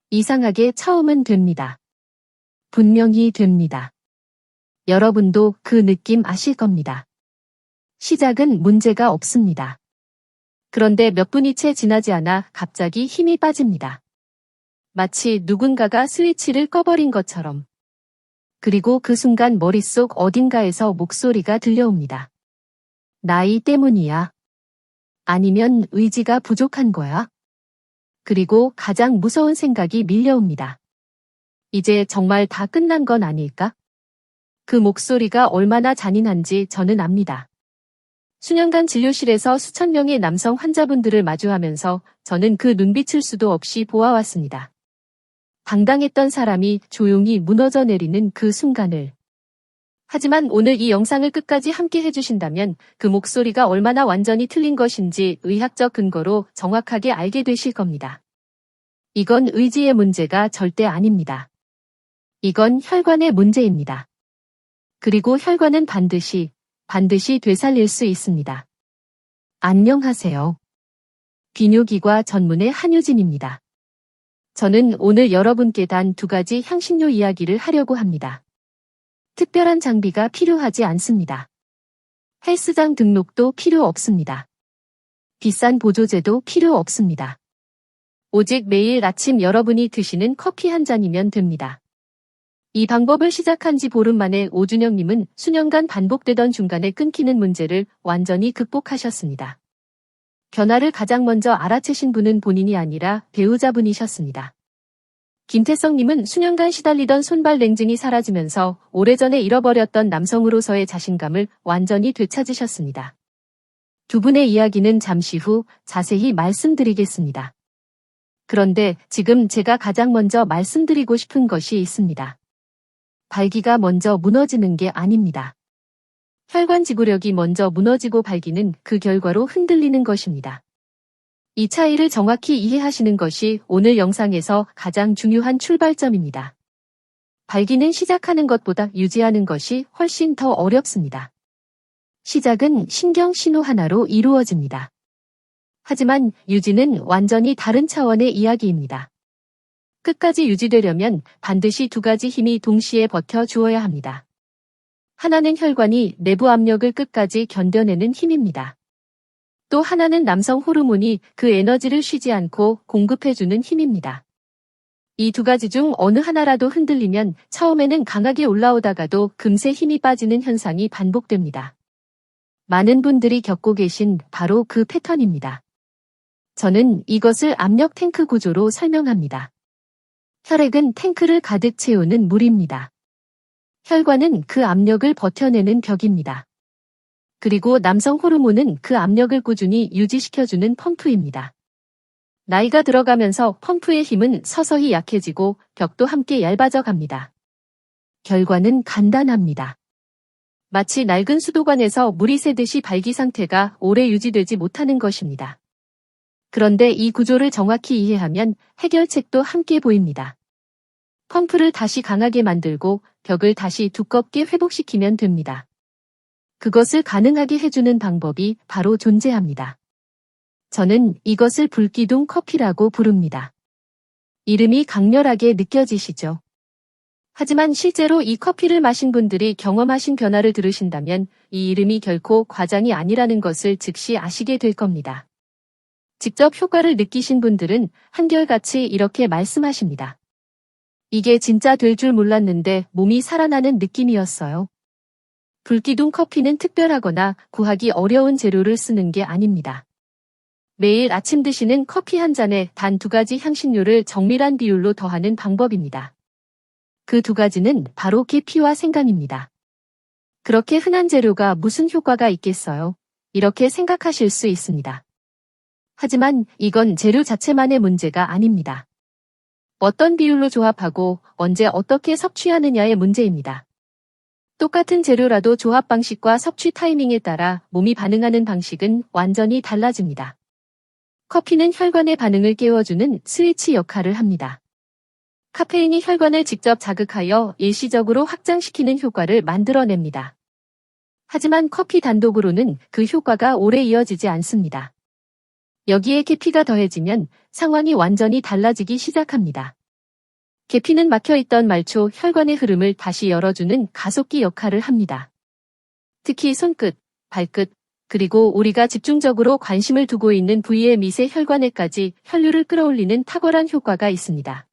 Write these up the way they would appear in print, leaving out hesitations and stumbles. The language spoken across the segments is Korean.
이상하게 처음은 됩니다. 분명히 됩니다. 여러분도 그 느낌 아실 겁니다. 시작은 문제가 없습니다. 그런데 몇 분이 채 지나지 않아 갑자기 힘이 빠집니다. 마치 누군가가 스위치를 꺼버린 것처럼. 그리고 그 순간 머릿속 어딘가에서 목소리가 들려옵니다. 나이 때문이야. 아니면 의지가 부족한 거야? 그리고 가장 무서운 생각이 밀려옵니다. 이제 정말 다 끝난 건 아닐까? 그 목소리가 얼마나 잔인한지 저는 압니다. 수년간 진료실에서 수천 명의 남성 환자분들을 마주하면서 저는 그 눈빛을 수도 없이 보아왔습니다. 당당했던 사람이 조용히 무너져 내리는 그 순간을. 하지만 오늘 이 영상을 끝까지 함께 해주신다면 그 목소리가 얼마나 완전히 틀린 것인지 의학적 근거로 정확하게 알게 되실 겁니다. 이건 의지의 문제가 절대 아닙니다. 이건 혈관의 문제입니다. 그리고 혈관은 반드시 되살릴 수 있습니다. 안녕하세요. 비뇨기과 전문의 한유진입니다. 저는 오늘 여러분께 단 2가지 향신료 이야기를 하려고 합니다. 특별한 장비가 필요하지 않습니다. 헬스장 등록도 필요 없습니다. 비싼 보조제도 필요 없습니다. 오직 매일 아침 여러분이 드시는 커피 한 잔이면 됩니다. 이 방법을 시작한 지 보름 만에 오준영님은 수년간 반복되던 중간에 끊기는 문제를 완전히 극복하셨습니다. 변화를 가장 먼저 알아채신 분은 본인이 아니라 배우자분이셨습니다. 김태성님은 수년간 시달리던 손발 냉증이 사라지면서 오래전에 잃어버렸던 남성으로서의 자신감을 완전히 되찾으셨습니다. 두 분의 이야기는 잠시 후 자세히 말씀드리겠습니다. 그런데 지금 제가 가장 먼저 말씀드리고 싶은 것이 있습니다. 발기가 먼저 무너지는 게 아닙니다. 혈관 지구력이 먼저 무너지고 발기는 그 결과로 흔들리는 것입니다. 이 차이를 정확히 이해하시는 것이 오늘 영상에서 가장 중요한 출발점입니다. 발기는 시작하는 것보다 유지하는 것이 훨씬 더 어렵습니다. 시작은 신경 신호 하나로 이루어집니다. 하지만 유지는 완전히 다른 차원의 이야기입니다. 끝까지 유지되려면 반드시 2가지 힘이 동시에 버텨주어야 합니다. 하나는 혈관이 내부 압력을 끝까지 견뎌내는 힘입니다. 또 하나는 남성 호르몬이 그 에너지를 쉬지 않고 공급해주는 힘입니다. 이 2가지 중 어느 하나라도 흔들리면 처음에는 강하게 올라오다가도 금세 힘이 빠지는 현상이 반복됩니다. 많은 분들이 겪고 계신 바로 그 패턴입니다. 저는 이것을 압력 탱크 구조로 설명합니다. 혈액은 탱크를 가득 채우는 물입니다. 혈관은 그 압력을 버텨내는 벽입니다. 그리고 남성 호르몬은 그 압력을 꾸준히 유지시켜주는 펌프입니다. 나이가 들어가면서 펌프의 힘은 서서히 약해지고 벽도 함께 얇아져 갑니다. 결과는 간단합니다. 마치 낡은 수도관에서 물이 새듯이 발기 상태가 오래 유지되지 못하는 것입니다. 그런데 이 구조를 정확히 이해하면 해결책도 함께 보입니다. 펌프를 다시 강하게 만들고 벽을 다시 두껍게 회복시키면 됩니다. 그것을 가능하게 해주는 방법이 바로 존재합니다. 저는 이것을 불기둥 커피라고 부릅니다. 이름이 강렬하게 느껴지시죠? 하지만 실제로 이 커피를 마신 분들이 경험하신 변화를 들으신다면 이 이름이 결코 과장이 아니라는 것을 즉시 아시게 될 겁니다. 직접 효과를 느끼신 분들은 한결같이 이렇게 말씀하십니다. 이게 진짜 될 줄 몰랐는데 몸이 살아나는 느낌이었어요. 불기둥 커피는 특별하거나 구하기 어려운 재료를 쓰는 게 아닙니다. 매일 아침 드시는 커피 한 잔에 단 2가지 향신료를 정밀한 비율로 더하는 방법입니다. 그 2가지는 바로 계피와 생강입니다. 그렇게 흔한 재료가 무슨 효과가 있겠어요? 이렇게 생각하실 수 있습니다. 하지만 이건 재료 자체만의 문제가 아닙니다. 어떤 비율로 조합하고 언제 어떻게 섭취하느냐의 문제입니다. 똑같은 재료라도 조합 방식과 섭취 타이밍에 따라 몸이 반응하는 방식은 완전히 달라집니다. 커피는 혈관의 반응을 깨워주는 스위치 역할을 합니다. 카페인이 혈관을 직접 자극하여 일시적으로 확장시키는 효과를 만들어냅니다. 하지만 커피 단독으로는 그 효과가 오래 이어지지 않습니다. 여기에 계피가 더해지면 상황이 완전히 달라지기 시작합니다. 계피는 막혀있던 말초 혈관의 흐름을 다시 열어주는 가속기 역할을 합니다. 특히 손끝, 발끝, 그리고 우리가 집중적으로 관심을 두고 있는 부위의 미세 혈관에까지 혈류를 끌어올리는 탁월한 효과가 있습니다.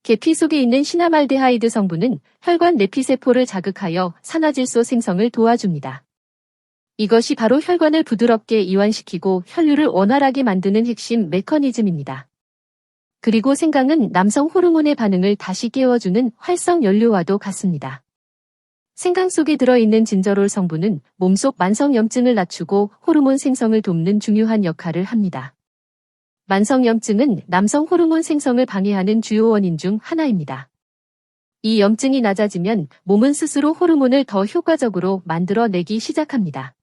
계피 속에 있는 시나말데하이드 성분은 혈관 내피세포를 자극하여 산화질소 생성을 도와줍니다. 이것이 바로 혈관을 부드럽게 이완시키고 혈류를 원활하게 만드는 핵심 메커니즘입니다. 그리고 생강은 남성 호르몬의 반응을 다시 깨워주는 활성 연료와도 같습니다. 생강 속에 들어있는 진저롤 성분은 몸속 만성염증을 낮추고 호르몬 생성을 돕는 중요한 역할을 합니다. 만성염증은 남성 호르몬 생성을 방해하는 주요 원인 중 하나입니다. 이 염증이 낮아지면 몸은 스스로 호르몬을 더 효과적으로 만들어내기 시작합니다.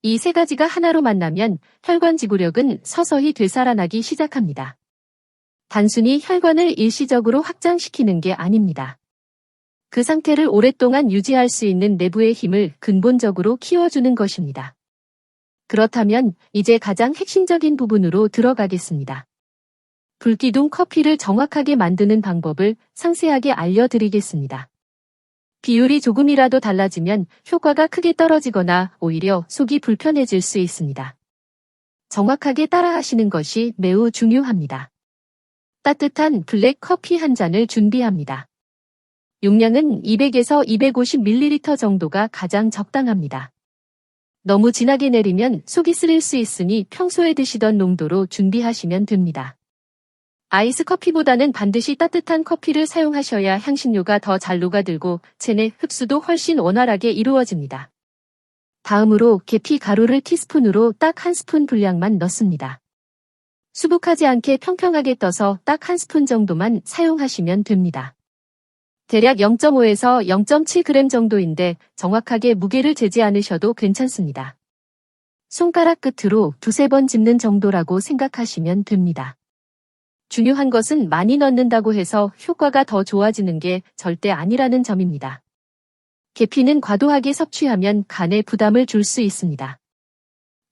이 세 가지가 하나로 만나면 혈관 지구력은 서서히 되살아나기 시작합니다. 단순히 혈관을 일시적으로 확장시키는 게 아닙니다. 그 상태를 오랫동안 유지할 수 있는 내부의 힘을 근본적으로 키워주는 것입니다. 그렇다면 이제 가장 핵심적인 부분으로 들어가겠습니다. 불기둥 커피를 정확하게 만드는 방법을 상세하게 알려드리겠습니다. 비율이 조금이라도 달라지면 효과가 크게 떨어지거나 오히려 속이 불편해질 수 있습니다. 정확하게 따라하시는 것이 매우 중요합니다. 따뜻한 블랙 커피 한 잔을 준비합니다. 용량은 200에서 250ml 정도가 가장 적당합니다. 너무 진하게 내리면 속이 쓰릴 수 있으니 평소에 드시던 농도로 준비하시면 됩니다. 아이스 커피보다는 반드시 따뜻한 커피를 사용하셔야 향신료가 더 잘 녹아들고 체내 흡수도 훨씬 원활하게 이루어집니다. 다음으로 계피 가루를 티스푼으로 딱 한 스푼 분량만 넣습니다. 수북하지 않게 평평하게 떠서 딱 한 스푼 정도만 사용하시면 됩니다. 대략 0.5에서 0.7g 정도인데 정확하게 무게를 재지 않으셔도 괜찮습니다. 손가락 끝으로 두세 번 짚는 정도라고 생각하시면 됩니다. 중요한 것은 많이 넣는다고 해서 효과가 더 좋아지는 게 절대 아니라는 점입니다. 계피는 과도하게 섭취하면 간에 부담을 줄 수 있습니다.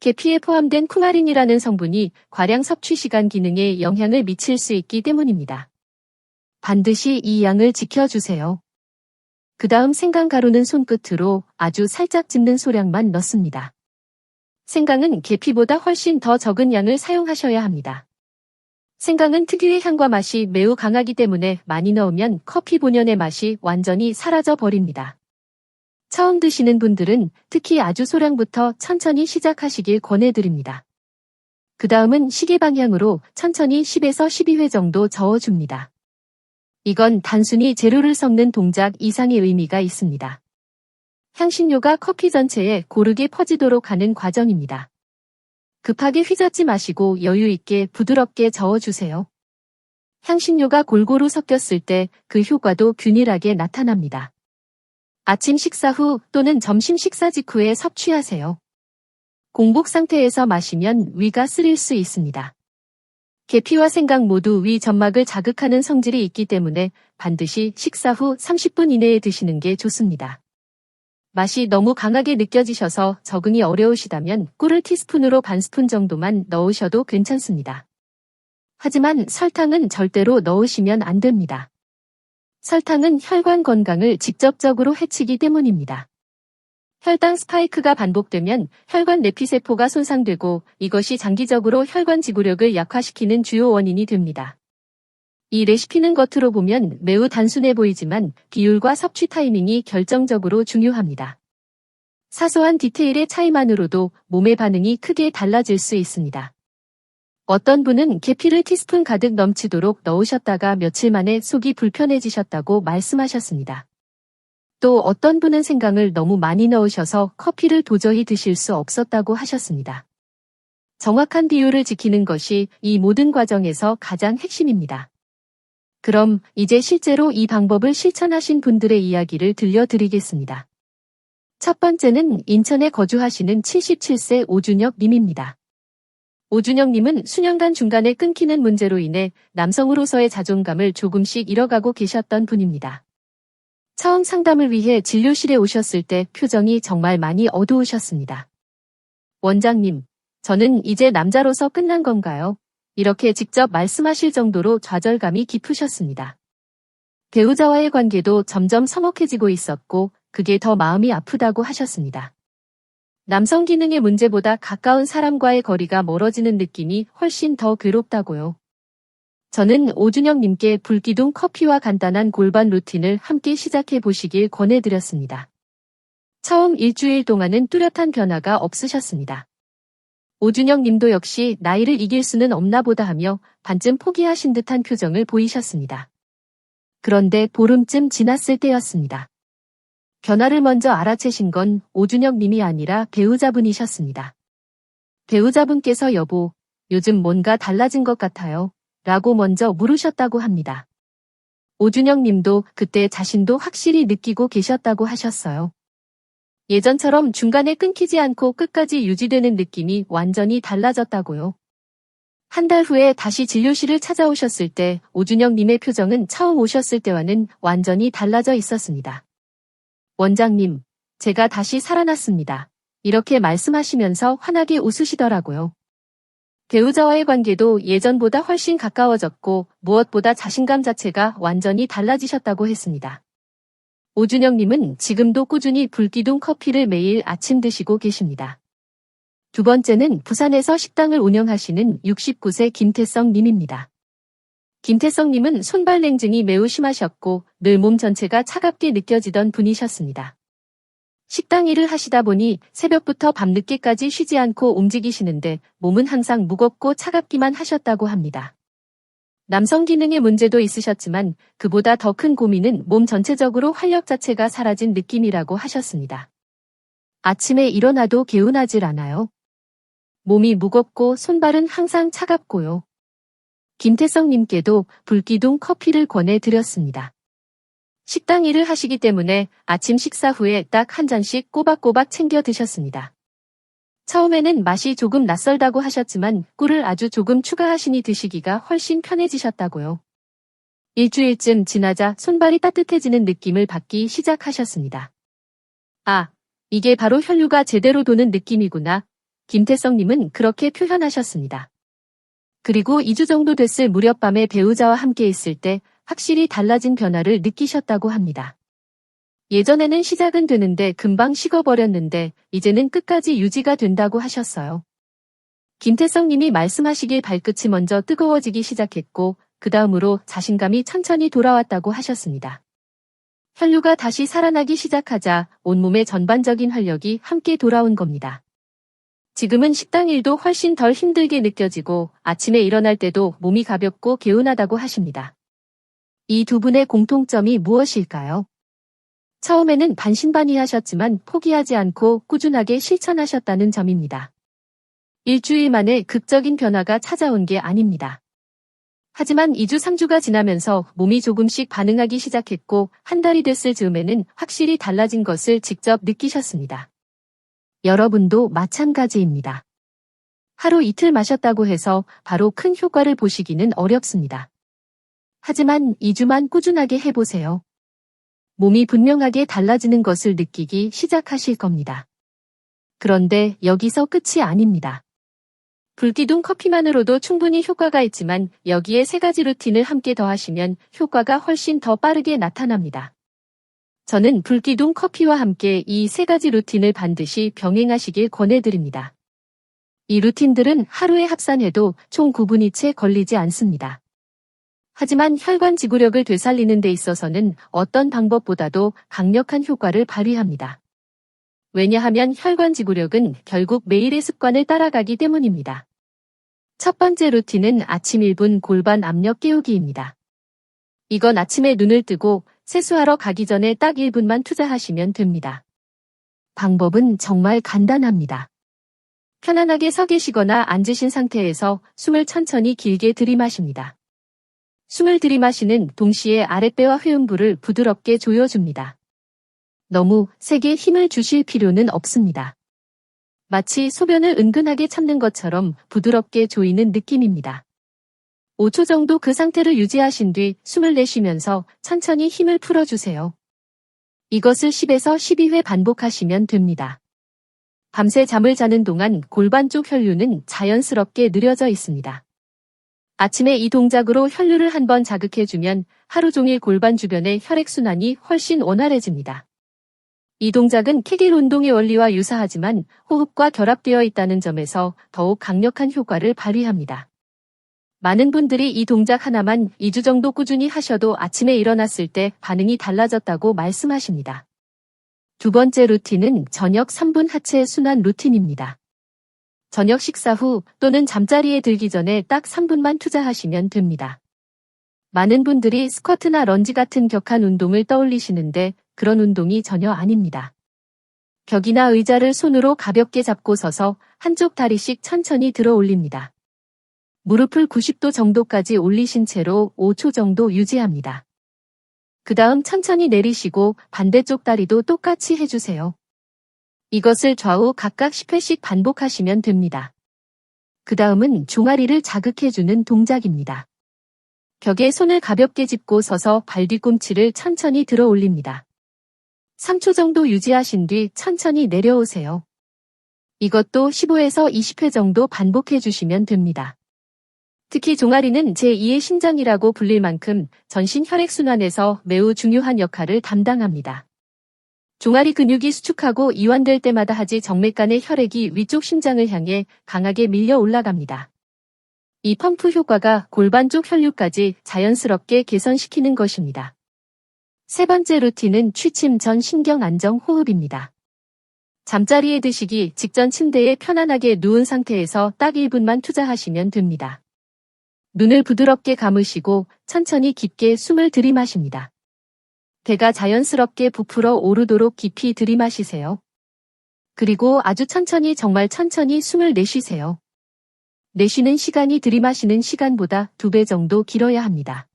계피에 포함된 쿠마린이라는 성분이 과량 섭취 시간 기능에 영향을 미칠 수 있기 때문입니다. 반드시 이 양을 지켜주세요. 그 다음 생강 가루는 손끝으로 아주 살짝 짚는 소량만 넣습니다. 생강은 계피보다 훨씬 더 적은 양을 사용하셔야 합니다. 생강은 특유의 향과 맛이 매우 강하기 때문에 많이 넣으면 커피 본연의 맛이 완전히 사라져 버립니다. 처음 드시는 분들은 특히 아주 소량부터 천천히 시작하시길 권해드립니다. 그 다음은 시계 방향으로 천천히 10에서 12회 정도 저어줍니다. 이건 단순히 재료를 섞는 동작 이상의 의미가 있습니다. 향신료가 커피 전체에 고르게 퍼지도록 하는 과정입니다. 급하게 휘젓지 마시고 여유 있게 부드럽게 저어주세요. 향신료가 골고루 섞였을 때 그 효과도 균일하게 나타납니다. 아침 식사 후 또는 점심 식사 직후에 섭취하세요. 공복 상태에서 마시면 위가 쓰릴 수 있습니다. 계피와 생강 모두 위 점막을 자극하는 성질이 있기 때문에 반드시 식사 후 30분 이내에 드시는 게 좋습니다. 맛이 너무 강하게 느껴지셔서 적응이 어려우시다면 꿀을 티스푼으로 반 스푼 정도만 넣으셔도 괜찮습니다. 하지만 설탕은 절대로 넣으시면 안 됩니다. 설탕은 혈관 건강을 직접적으로 해치기 때문입니다. 혈당 스파이크가 반복되면 혈관 내피세포가 손상되고 이것이 장기적으로 혈관 지구력을 약화시키는 주요 원인이 됩니다. 이 레시피는 겉으로 보면 매우 단순해 보이지만 비율과 섭취 타이밍이 결정적으로 중요합니다. 사소한 디테일의 차이만으로도 몸의 반응이 크게 달라질 수 있습니다. 어떤 분은 계피를 티스푼 가득 넘치도록 넣으셨다가 며칠 만에 속이 불편해지셨다고 말씀하셨습니다. 또 어떤 분은 생강을 너무 많이 넣으셔서 커피를 도저히 드실 수 없었다고 하셨습니다. 정확한 비율을 지키는 것이 이 모든 과정에서 가장 핵심입니다. 그럼 이제 실제로 이 방법을 실천하신 분들의 이야기를 들려드리겠습니다. 첫 번째는 인천에 거주하시는 77세 오준혁 님입니다. 오준혁 님은 수년간 중간에 끊기는 문제로 인해 남성으로서의 자존감을 조금씩 잃어가고 계셨던 분입니다. 처음 상담을 위해 진료실에 오셨을 때 표정이 정말 많이 어두우셨습니다. 원장님, 저는 이제 남자로서 끝난 건가요? 이렇게 직접 말씀하실 정도로 좌절감이 깊으셨습니다. 배우자와의 관계도 점점 서먹해지고 있었고 그게 더 마음이 아프다고 하셨습니다. 남성 기능의 문제보다 가까운 사람과의 거리가 멀어지는 느낌이 훨씬 더 괴롭다고요. 저는 오준영님께 불기둥 커피와 간단한 골반 루틴을 함께 시작해 보시길 권해드렸습니다. 처음 일주일 동안은 뚜렷한 변화가 없으셨습니다. 오준영님도 역시 나이를 이길 수는 없나 보다 하며 반쯤 포기하신 듯한 표정을 보이셨습니다. 그런데 보름쯤 지났을 때였습니다. 변화를 먼저 알아채신 건 오준영님이 아니라 배우자분이셨습니다. 배우자분께서 여보, 요즘 뭔가 달라진 것 같아요. 라고 먼저 물으셨다고 합니다. 오준영님도 그때 자신도 확실히 느끼고 계셨다고 하셨어요. 예전처럼 중간에 끊기지 않고 끝까지 유지되는 느낌이 완전히 달라졌다고요. 한 달 후에 다시 진료실을 찾아오셨을 때 오준영님의 표정은 처음 오셨을 때와는 완전히 달라져 있었습니다. 원장님, 제가 다시 살아났습니다. 이렇게 말씀하시면서 환하게 웃으시더라고요. 배우자와의 관계도 예전보다 훨씬 가까워졌고 무엇보다 자신감 자체가 완전히 달라지셨다고 했습니다. 오준영님은 지금도 꾸준히 불기둥 커피를 매일 아침 드시고 계십니다. 두 번째는 부산에서 식당을 운영하시는 69세 김태성님입니다. 김태성님은 손발 냉증이 매우 심하셨고 늘 몸 전체가 차갑게 느껴지던 분이셨습니다. 식당 일을 하시다 보니 새벽부터 밤늦게까지 쉬지 않고 움직이시는데 몸은 항상 무겁고 차갑기만 하셨다고 합니다. 남성 기능의 문제도 있으셨지만 그보다 더 큰 고민은 몸 전체적으로 활력 자체가 사라진 느낌이라고 하셨습니다. 아침에 일어나도 개운하질 않아요. 몸이 무겁고 손발은 항상 차갑고요. 김태성님께도 불기둥 커피를 권해드렸습니다. 식당 일을 하시기 때문에 아침 식사 후에 딱 한 잔씩 꼬박꼬박 챙겨 드셨습니다. 처음에는 맛이 조금 낯설다고 하셨지만 꿀을 아주 조금 추가하시니 드시기가 훨씬 편해지셨다고요. 일주일쯤 지나자 손발이 따뜻해지는 느낌을 받기 시작하셨습니다. 아, 이게 바로 혈류가 제대로 도는 느낌이구나. 김태성님은 그렇게 표현하셨습니다. 그리고 2주 정도 됐을 무렵 밤에 배우자와 함께 있을 때 확실히 달라진 변화를 느끼셨다고 합니다. 예전에는 시작은 되는데 금방 식어버렸는데 이제는 끝까지 유지가 된다고 하셨어요. 김태성님이 말씀하시길 발끝이 먼저 뜨거워지기 시작했고 그 다음으로 자신감이 천천히 돌아왔다고 하셨습니다. 혈류가 다시 살아나기 시작하자 온몸의 전반적인 활력이 함께 돌아온 겁니다. 지금은 식당 일도 훨씬 덜 힘들게 느껴지고 아침에 일어날 때도 몸이 가볍고 개운하다고 하십니다. 이 두 분의 공통점이 무엇일까요? 처음에는 반신반의하셨지만 포기하지 않고 꾸준하게 실천하셨다는 점입니다. 일주일 만에 극적인 변화가 찾아온 게 아닙니다. 하지만 2주 3주가 지나면서 몸이 조금씩 반응하기 시작했고 한 달이 됐을 즈음에는 확실히 달라진 것을 직접 느끼셨습니다. 여러분도 마찬가지입니다. 하루 이틀 마셨다고 해서 바로 큰 효과를 보시기는 어렵습니다. 하지만 2주만 꾸준하게 해보세요. 몸이 분명하게 달라지는 것을 느끼기 시작하실 겁니다. 그런데 여기서 끝이 아닙니다. 불기둥 커피만으로도 충분히 효과가 있지만 여기에 3가지 루틴을 함께 더하시면 효과가 훨씬 더 빠르게 나타납니다. 저는 불기둥 커피와 함께 이 3가지 루틴을 반드시 병행하시길 권해드립니다. 이 루틴들은 하루에 합산해도 총 9분이 채 걸리지 않습니다. 하지만 혈관 지구력을 되살리는 데 있어서는 어떤 방법보다도 강력한 효과를 발휘합니다. 왜냐하면 혈관 지구력은 결국 매일의 습관을 따라가기 때문입니다. 첫 번째 루틴은 아침 1분 골반 압력 깨우기입니다. 이건 아침에 눈을 뜨고 세수하러 가기 전에 딱 1분만 투자하시면 됩니다. 방법은 정말 간단합니다. 편안하게 서 계시거나 앉으신 상태에서 숨을 천천히 길게 들이마십니다. 숨을 들이마시는 동시에 아랫배와 회음부를 부드럽게 조여줍니다. 너무 세게 힘을 주실 필요는 없습니다. 마치 소변을 은근하게 참는 것처럼 부드럽게 조이는 느낌입니다. 5초 정도 그 상태를 유지하신 뒤 숨을 내쉬면서 천천히 힘을 풀어주세요. 이것을 10에서 12회 반복하시면 됩니다. 밤새 잠을 자는 동안 골반 쪽 혈류는 자연스럽게 느려져 있습니다. 아침에 이 동작으로 혈류를 한번 자극해주면 하루 종일 골반 주변의 혈액순환이 훨씬 원활해집니다. 이 동작은 케겔 운동의 원리와 유사하지만 호흡과 결합되어 있다는 점에서 더욱 강력한 효과를 발휘합니다. 많은 분들이 이 동작 하나만 2주 정도 꾸준히 하셔도 아침에 일어났을 때 반응이 달라졌다고 말씀하십니다. 두 번째 루틴은 저녁 3분 하체 순환 루틴입니다. 저녁 식사 후 또는 잠자리에 들기 전에 딱 3분만 투자하시면 됩니다. 많은 분들이 스쿼트나 런지 같은 격한 운동을 떠올리시는데 그런 운동이 전혀 아닙니다. 벽이나 의자를 손으로 가볍게 잡고 서서 한쪽 다리씩 천천히 들어 올립니다. 무릎을 90도 정도까지 올리신 채로 5초 정도 유지합니다. 그 다음 천천히 내리시고 반대쪽 다리도 똑같이 해주세요. 이것을 좌우 각각 10회씩 반복하시면 됩니다. 그 다음은 종아리를 자극해주는 동작입니다. 벽에 손을 가볍게 짚고 서서 발 뒤꿈치를 천천히 들어 올립니다. 3초 정도 유지하신 뒤 천천히 내려오세요. 이것도 15에서 20회 정도 반복해 주시면 됩니다. 특히 종아리는 제2의 심장이라고 불릴 만큼 전신 혈액순환에서 매우 중요한 역할을 담당합니다. 종아리 근육이 수축하고 이완될 때마다 하지 정맥간의 혈액이 위쪽 심장을 향해 강하게 밀려 올라갑니다. 이 펌프 효과가 골반 쪽 혈류까지 자연스럽게 개선시키는 것입니다. 세 번째 루틴은 취침 전 신경 안정 호흡입니다. 잠자리에 드시기 직전 침대에 편안하게 누운 상태에서 딱 1분만 투자하시면 됩니다. 눈을 부드럽게 감으시고 천천히 깊게 숨을 들이마십니다. 배가 자연스럽게 부풀어 오르도록 깊이 들이마시세요. 그리고 아주 천천히 정말 천천히 숨을 내쉬세요. 내쉬는 시간이 들이마시는 시간보다 2배 정도 길어야 합니다.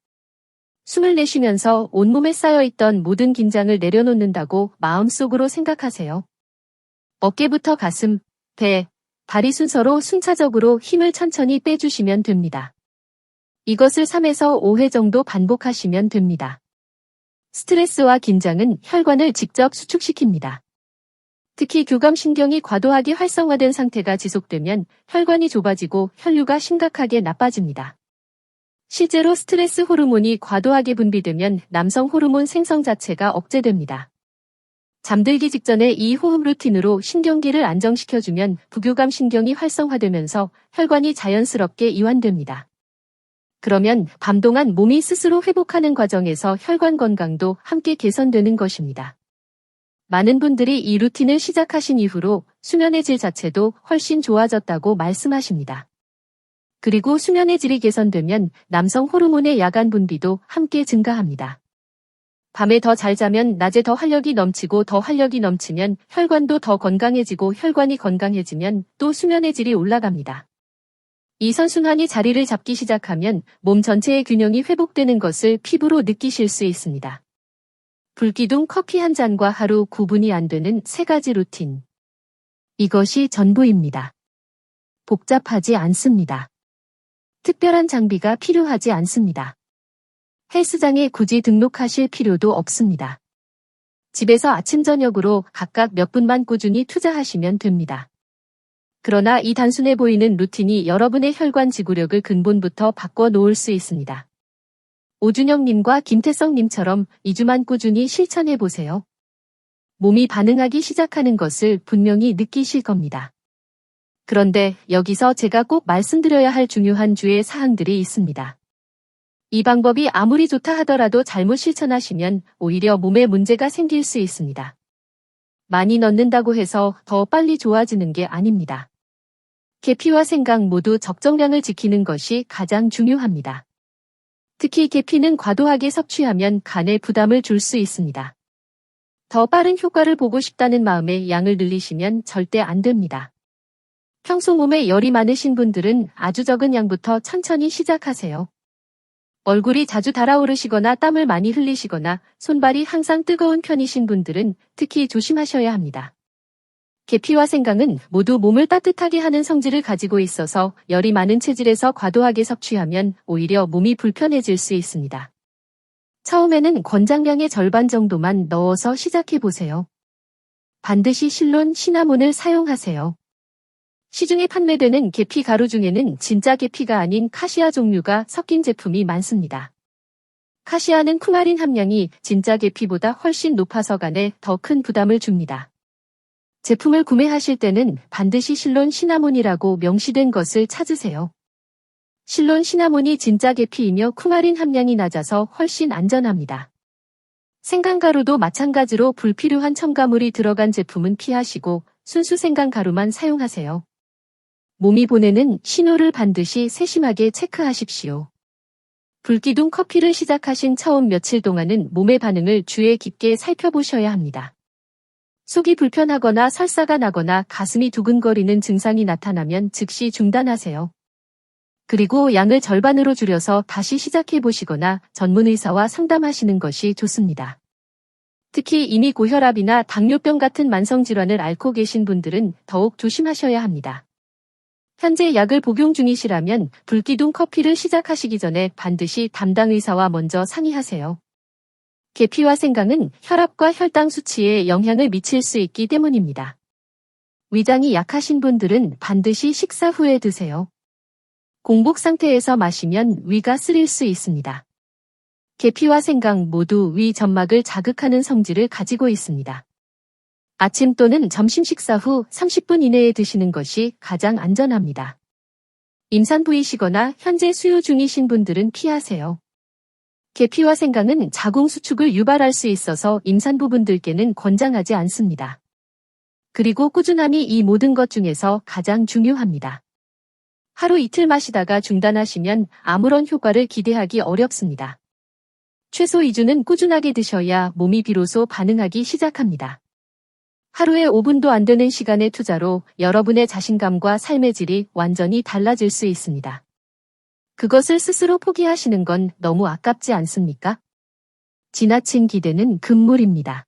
숨을 내쉬면서 온몸에 쌓여있던 모든 긴장을 내려놓는다고 마음속으로 생각하세요. 어깨부터 가슴, 배, 다리 순서로 순차적으로 힘을 천천히 빼주시면 됩니다. 이것을 3에서 5회 정도 반복하시면 됩니다. 스트레스와 긴장은 혈관을 직접 수축시킵니다. 특히 교감신경이 과도하게 활성화된 상태가 지속되면 혈관이 좁아지고 혈류가 심각하게 나빠집니다. 실제로 스트레스 호르몬이 과도하게 분비되면 남성 호르몬 생성 자체가 억제됩니다. 잠들기 직전에 이 호흡 루틴으로 신경기를 안정시켜주면 부교감 신경이 활성화되면서 혈관이 자연스럽게 이완됩니다. 그러면 밤 동안 몸이 스스로 회복하는 과정에서 혈관 건강도 함께 개선되는 것입니다. 많은 분들이 이 루틴을 시작하신 이후로 수면의 질 자체도 훨씬 좋아졌다고 말씀하십니다. 그리고 수면의 질이 개선되면 남성 호르몬의 야간 분비도 함께 증가합니다. 밤에 더 잘 자면 낮에 더 활력이 넘치고 더 활력이 넘치면 혈관도 더 건강해지고 혈관이 건강해지면 또 수면의 질이 올라갑니다. 이 선순환이 자리를 잡기 시작하면 몸 전체의 균형이 회복되는 것을 피부로 느끼실 수 있습니다. 불기둥 커피 한 잔과 하루 구분이 안 되는 3가지 루틴. 이것이 전부입니다. 복잡하지 않습니다. 특별한 장비가 필요하지 않습니다. 헬스장에 굳이 등록하실 필요도 없습니다. 집에서 아침 저녁으로 각각 몇 분만 꾸준히 투자하시면 됩니다. 그러나 이 단순해 보이는 루틴이 여러분의 혈관 지구력을 근본부터 바꿔 놓을 수 있습니다. 오준영님과 김태성님처럼 2주만 꾸준히 실천해 보세요. 몸이 반응하기 시작하는 것을 분명히 느끼실 겁니다. 그런데 여기서 제가 꼭 말씀드려야 할 중요한 주의 사항들이 있습니다. 이 방법이 아무리 좋다 하더라도 잘못 실천하시면 오히려 몸에 문제가 생길 수 있습니다. 많이 넣는다고 해서 더 빨리 좋아지는 게 아닙니다. 계피와 생강 모두 적정량을 지키는 것이 가장 중요합니다. 특히 계피는 과도하게 섭취하면 간에 부담을 줄 수 있습니다. 더 빠른 효과를 보고 싶다는 마음에 양을 늘리시면 절대 안 됩니다. 평소 몸에 열이 많으신 분들은 아주 적은 양부터 천천히 시작하세요. 얼굴이 자주 달아오르시거나 땀을 많이 흘리시거나 손발이 항상 뜨거운 편이신 분들은 특히 조심하셔야 합니다. 계피와 생강은 모두 몸을 따뜻하게 하는 성질을 가지고 있어서 열이 많은 체질에서 과도하게 섭취하면 오히려 몸이 불편해질 수 있습니다. 처음에는 권장량의 절반 정도만 넣어서 시작해보세요. 반드시 실론 시나몬을 사용하세요. 시중에 판매되는 계피 가루 중에는 진짜 계피가 아닌 카시아 종류가 섞인 제품이 많습니다. 카시아는 쿠마린 함량이 진짜 계피보다 훨씬 높아서 간에 더 큰 부담을 줍니다. 제품을 구매하실 때는 반드시 실론 시나몬이라고 명시된 것을 찾으세요. 실론 시나몬이 진짜 계피이며 쿠마린 함량이 낮아서 훨씬 안전합니다. 생강가루도 마찬가지로 불필요한 첨가물이 들어간 제품은 피하시고 순수 생강가루만 사용하세요. 몸이 보내는 신호를 반드시 세심하게 체크하십시오. 불기둥 커피를 시작하신 처음 며칠 동안은 몸의 반응을 주의 깊게 살펴보셔야 합니다. 속이 불편하거나 설사가 나거나 가슴이 두근거리는 증상이 나타나면 즉시 중단하세요. 그리고 양을 절반으로 줄여서 다시 시작해 보시거나 전문의사와 상담하시는 것이 좋습니다. 특히 이미 고혈압이나 당뇨병 같은 만성질환을 앓고 계신 분들은 더욱 조심하셔야 합니다. 현재 약을 복용 중이시라면 불기둥 커피를 시작하시기 전에 반드시 담당 의사와 먼저 상의하세요. 계피와 생강은 혈압과 혈당 수치에 영향을 미칠 수 있기 때문입니다. 위장이 약하신 분들은 반드시 식사 후에 드세요. 공복 상태에서 마시면 위가 쓰릴 수 있습니다. 계피와 생강 모두 위 점막을 자극하는 성질을 가지고 있습니다. 아침 또는 점심 식사 후 30분 이내에 드시는 것이 가장 안전합니다. 임산부이시거나 현재 수유 중이신 분들은 피하세요. 계피와 생강은 자궁 수축을 유발할 수 있어서 임산부분들께는 권장하지 않습니다. 그리고 꾸준함이 이 모든 것 중에서 가장 중요합니다. 하루 이틀 마시다가 중단하시면 아무런 효과를 기대하기 어렵습니다. 최소 2주는 꾸준하게 드셔야 몸이 비로소 반응하기 시작합니다. 하루에 5분도 안 되는 시간의 투자로 여러분의 자신감과 삶의 질이 완전히 달라질 수 있습니다. 그것을 스스로 포기하시는 건 너무 아깝지 않습니까? 지나친 기대는 금물입니다.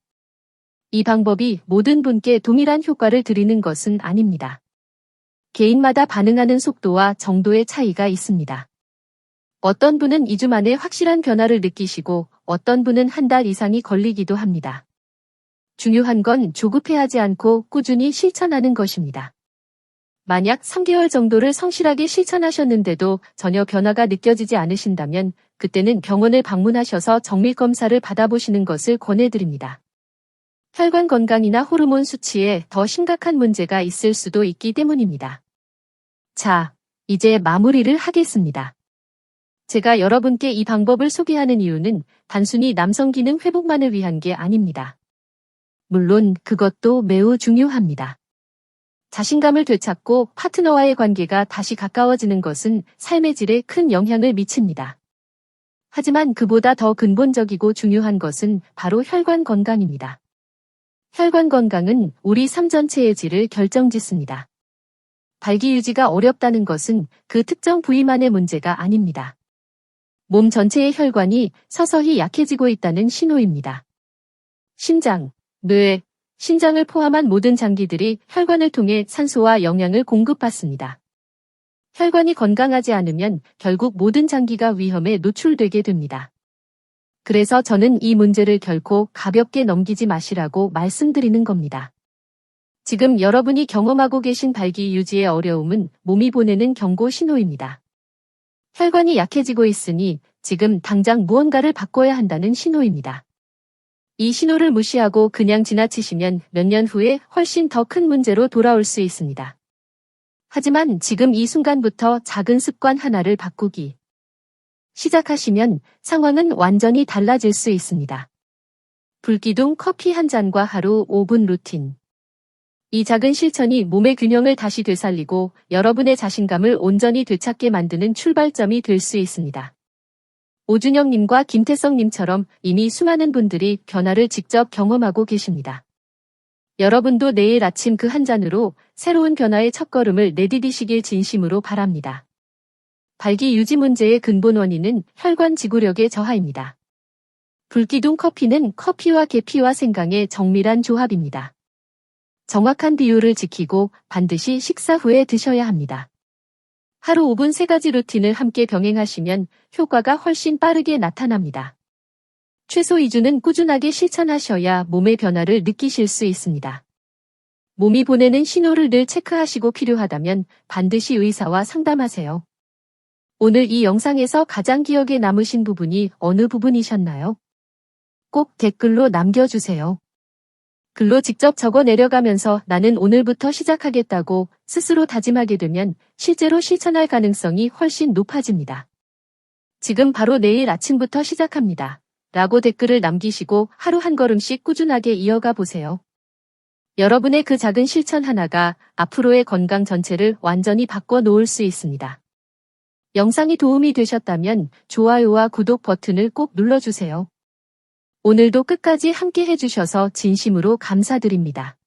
이 방법이 모든 분께 동일한 효과를 드리는 것은 아닙니다. 개인마다 반응하는 속도와 정도의 차이가 있습니다. 어떤 분은 2주 만에 확실한 변화를 느끼시고 어떤 분은 한 달 이상이 걸리기도 합니다. 중요한 건 조급해하지 않고 꾸준히 실천하는 것입니다. 만약 3개월 정도를 성실하게 실천하셨는데도 전혀 변화가 느껴지지 않으신다면 그때는 병원을 방문하셔서 정밀검사를 받아보시는 것을 권해드립니다. 혈관 건강이나 호르몬 수치에 더 심각한 문제가 있을 수도 있기 때문입니다. 자, 이제 마무리를 하겠습니다. 제가 여러분께 이 방법을 소개하는 이유는 단순히 남성 기능 회복만을 위한 게 아닙니다. 물론 그것도 매우 중요합니다. 자신감을 되찾고 파트너와의 관계가 다시 가까워지는 것은 삶의 질에 큰 영향을 미칩니다. 하지만 그보다 더 근본적이고 중요한 것은 바로 혈관 건강입니다. 혈관 건강은 우리 삶 전체의 질을 결정짓습니다. 발기 유지가 어렵다는 것은 그 특정 부위만의 문제가 아닙니다. 몸 전체의 혈관이 서서히 약해지고 있다는 신호입니다. 심장, 뇌, 신장을 포함한 모든 장기들이 혈관을 통해 산소와 영양을 공급받습니다. 혈관이 건강하지 않으면 결국 모든 장기가 위험에 노출되게 됩니다. 그래서 저는 이 문제를 결코 가볍게 넘기지 마시라고 말씀드리는 겁니다. 지금 여러분이 경험하고 계신 발기 유지의 어려움은 몸이 보내는 경고 신호입니다. 혈관이 약해지고 있으니 지금 당장 무언가를 바꿔야 한다는 신호입니다. 이 신호를 무시하고 그냥 지나치시면 몇 년 후에 훨씬 더 큰 문제로 돌아올 수 있습니다. 하지만 지금 이 순간부터 작은 습관 하나를 바꾸기 시작하시면 상황은 완전히 달라질 수 있습니다. 불기둥 커피 한 잔과 하루 5분 루틴. 이 작은 실천이 몸의 균형을 다시 되살리고 여러분의 자신감을 온전히 되찾게 만드는 출발점이 될 수 있습니다. 오준영님과 김태성님처럼 이미 수많은 분들이 변화를 직접 경험하고 계십니다. 여러분도 내일 아침 그 한 잔으로 새로운 변화의 첫걸음을 내디디시길 진심으로 바랍니다. 발기 유지 문제의 근본 원인은 혈관 지구력의 저하입니다. 불기둥 커피는 커피와 계피와 생강의 정밀한 조합입니다. 정확한 비율을 지키고 반드시 식사 후에 드셔야 합니다. 하루 5분 3가지 루틴을 함께 병행하시면 효과가 훨씬 빠르게 나타납니다. 최소 2주는 꾸준하게 실천하셔야 몸의 변화를 느끼실 수 있습니다. 몸이 보내는 신호를 늘 체크하시고 필요하다면 반드시 의사와 상담하세요. 오늘 이 영상에서 가장 기억에 남으신 부분이 어느 부분이셨나요? 꼭 댓글로 남겨주세요. 글로 직접 적어 내려가면서 나는 오늘부터 시작하겠다고 스스로 다짐하게 되면 실제로 실천할 가능성이 훨씬 높아집니다. 지금 바로 내일 아침부터 시작합니다. 라고 댓글을 남기시고 하루 한 걸음씩 꾸준하게 이어가 보세요. 여러분의 그 작은 실천 하나가 앞으로의 건강 전체를 완전히 바꿔 놓을 수 있습니다. 영상이 도움이 되셨다면 좋아요와 구독 버튼을 꼭 눌러주세요. 오늘도 끝까지 함께 해주셔서 진심으로 감사드립니다.